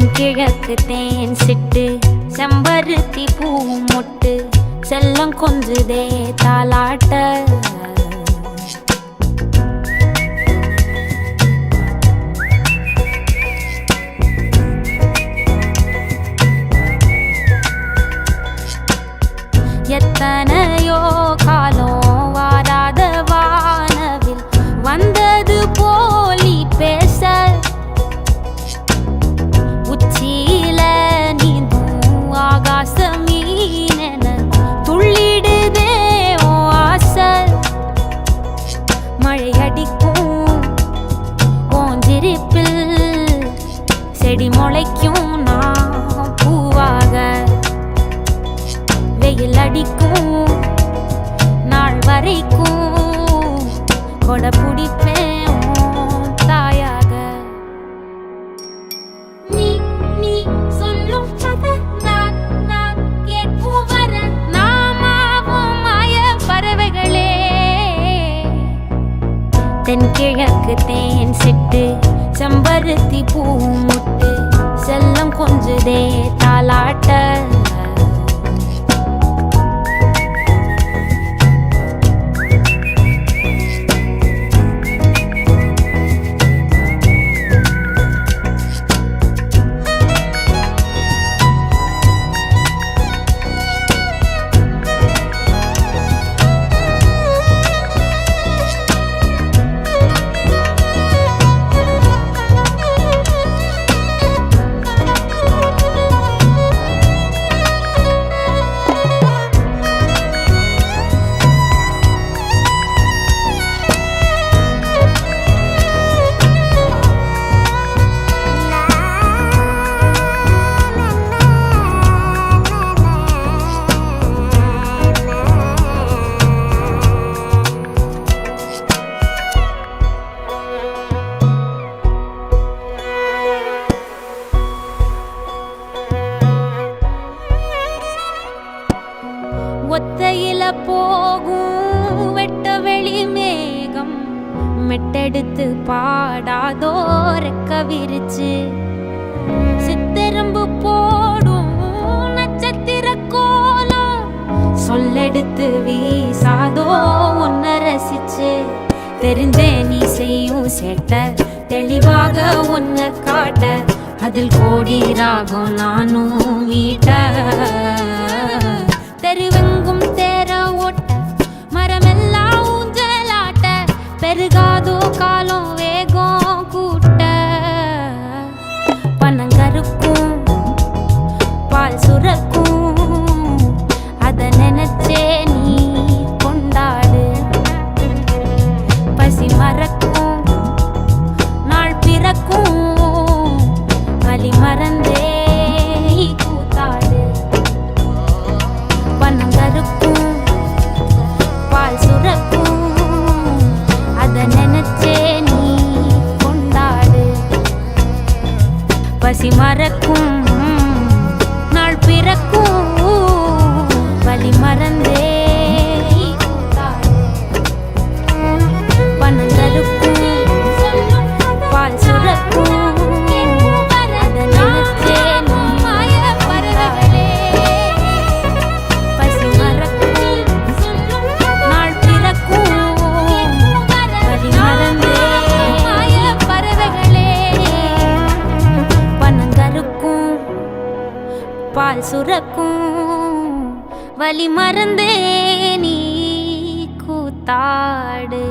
தென்கிழக்கு தேன் சிட்டு செம்பருத்தி பூ மொட்டு செல்லம் கொஞ்சுதே தாலாட்ட எத்தனையோ காலம் வாராத வானவில் வந்தது போலி பேச உச்சியில நீந்தும் ஆகாச மீனென துள்ளிடுதே ஓ ஆசை மழை அடிக்கும் ஓஞ்சிரிப்பில் செடி முளைக்கும் நான் பூவாக வெயில் அடிக்கும் நாள் வரைக்கும் கொடை பிடிப்பேன் தாயாக நீ நீ சொல்லும் கதை நான் நான் கேட்கும் வர நாமாவும் மாய பறவைகளே தென்கிழக்கு தேன் சிட்டு செம்பருத்தி பூ முட்டு செல்லம் கொஞ்சுதே தாலாட்ட ஒத்தையில போகும் வெட்ட வெளி மேகம் மெட்டெடுத்து பாடாதோ ரெக்க விரிச்சு சித்தெரும்பு போடும் நட்சத்திர கோலம் சொல்லெடுத்து வீசாதோ உன்னை ரசிச்சு தெரிஞ்சே நீ செய்யும் சேட்ட தெளிவாக உன்னை காட்ட அதில் கோடி ராகம் நானும் வீட்ட தெருவெங்கும் தேர ஓட்ட மரமெல்லாம் ஊஞ்சலாட்ட பெருகாதோ காலம் வேகம் கூட்ட பனங்கருக்கும் பால் சுரக்கும் அத நினைச்சே நீ கொண்டாடு பசி மறக்கும் நாள் பிறக்கும் வலி மறந்தே கூத்தாடு பனங்கருக்கும் பால் சுரக்கும் அத நினைச்சே நீ கொண்டாடு பசி மறக்கும் நாள் பிறக்கும் வலி மறந்தே கூத்தாடு பனங்கருக்கும் பால் சுரக்கும் பால் சுரக்கும் வலி மறந்தே நீ கூத்தாடு.